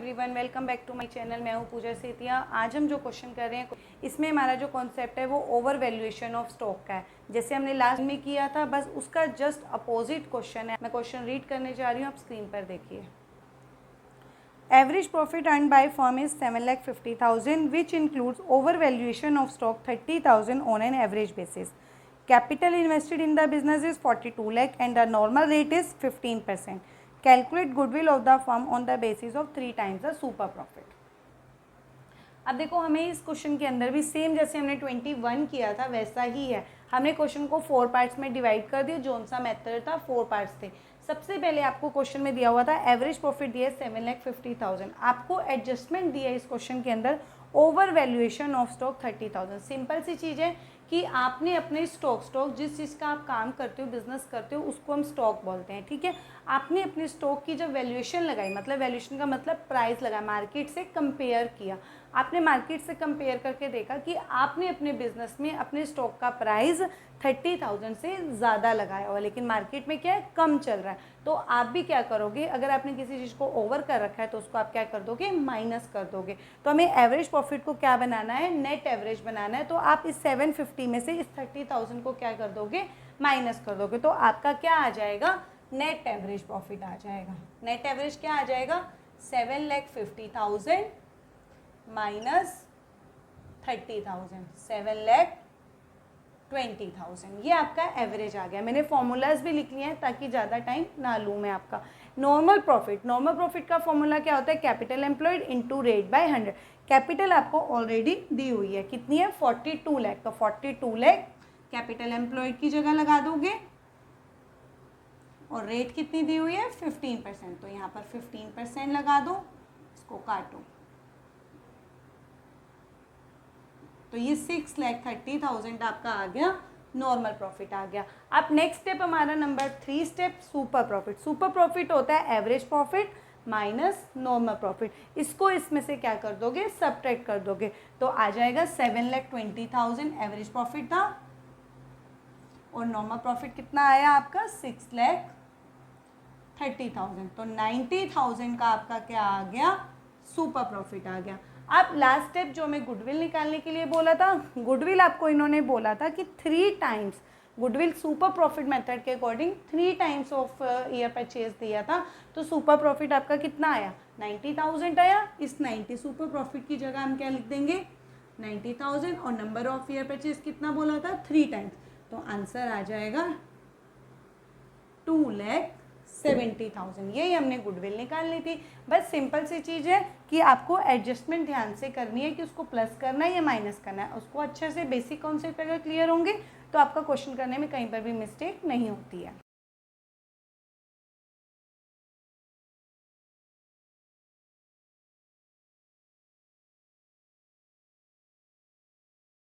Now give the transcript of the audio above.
Everyone, welcome back to my channel. मैं हूं पूजा सेतिया। आज हम जो क्वेश्चन कर रहे हैं इसमें हमारा जो कॉन्सेप्ट है वो ओवर वैल्यूएशन ऑफ स्टॉक का है। जैसे हमने लास्ट में किया था, बस उसका जस्ट अपोजिट क्वेश्चन है। मैं क्वेश्चन रीड करने जा रही हूँ, आप स्क्रीन पर देखिए। Average profit earn by firm is 7,50,000 which includes over valuation of stock 30,000 on an average basis. Capital invested in the business is 42 lakh and the normal rate is 15%. Calculate goodwill of the firm on the basis of 3 times the super profit. अब देखो, हमें इस question के अंदर भी same जैसे हमने 21 किया था वैसा ही है। हमने क्वेश्चन को 4 पार्ट्स में डिवाइड कर दिया। जोन सा मेथड था, 4 पार्ट्स थे। सबसे पहले आपको क्वेश्चन में दिया हुआ था एवरेज प्रॉफिट दिया है 7,50,000। आपको एडजस्टमेंट दिया है इस क्वेश्चन के अंदर over valuation of stock 30,000। Simple सी चीज़ है कि आपने अपने स्टॉक जिस चीज़ का आप काम करते हो, बिजनेस करते हो, उसको हम स्टॉक बोलते हैं, ठीक है। आपने अपने स्टॉक की जब वैल्यूएशन लगाई, मतलब वैल्यूएशन का मतलब प्राइस लगाया, मार्केट से कंपेयर किया। आपने मार्केट से कंपेयर करके देखा कि आपने अपने बिजनेस में अपने स्टॉक का प्राइस 30,000 से ज़्यादा लगाया हुआ, लेकिन मार्केट में क्या है, कम चल रहा है। तो आप भी क्या करोगे, अगर आपने किसी चीज़ को ओवर कर रखा है तो उसको आप क्या कर दोगे, माइनस कर दोगे। तो हमें एवरेज प्रॉफिट को क्या बनाना है, नेट एवरेज बनाना है। तो आप इस 750 में से इस 30,000 को क्या कर दोगे, माइनस कर दोगे। तो आपका क्या आ जाएगा, नेट एवरेज प्रॉफिट आ जाएगा। नेट एवरेज क्या आ जाएगा, 7,50,000 माइनस 30,000, 7,20,000। ये आपका एवरेज आ गया। मैंने फॉर्मूलाज भी लिख लिए हैं ताकि ज़्यादा टाइम ना लूँ मैं आपका। नॉर्मल प्रॉफिट का फॉर्मूला क्या होता है, capital employed into rate by 100। Capital आपको ऑलरेडी दी हुई है, कितनी है, 42 लाख। तो 42 लाख कैपिटल एम्प्लॉयड की जगह लगा दोगे और रेट कितनी दी हुई है, 15%। तो यहाँ पर 15% लगा दो, इसको काटो। तो ये 6,30,000 आपका आ गया, नॉर्मल प्रॉफिट आ गया। अब नेक्स्ट स्टेप हमारा number 3 step, super profit. Super profit होता है average profit minus normal profit. इसको इसमें से क्या कर दोगे, सब्ट्रैक्ट कर दोगे। तो आ जाएगा 7,20,000 एवरेज प्रॉफिट था और नॉर्मल प्रॉफिट कितना आया आपका, 6,30,000। तो 90,000 का आपका क्या आ गया, सुपर प्रॉफिट आ गया। अब लास्ट स्टेप जो हमें गुडविल निकालने के लिए बोला था, गुडविल आपको इन्होंने बोला था कि 3 times goodwill super profit method के according 3 times of year purchase दिया था। तो सुपर प्रॉफिट आपका कितना आया, 90,000 आया। इस 90 सुपर प्रॉफिट की जगह हम क्या लिख देंगे, 90,000, और नंबर ऑफ ईयर परचेज कितना बोला था, 3 टाइम्स। तो आंसर आ जाएगा 2,70,000। यही हमने गुडविल निकालनी थी। बस सिंपल सी चीज़ है कि आपको एडजस्टमेंट ध्यान से करनी है कि उसको प्लस करना है या माइनस करना है। उसको अच्छे से बेसिक कॉन्सेप्ट अगर क्लियर होंगे तो आपका क्वेश्चन करने में कहीं पर भी मिस्टेक नहीं होती है।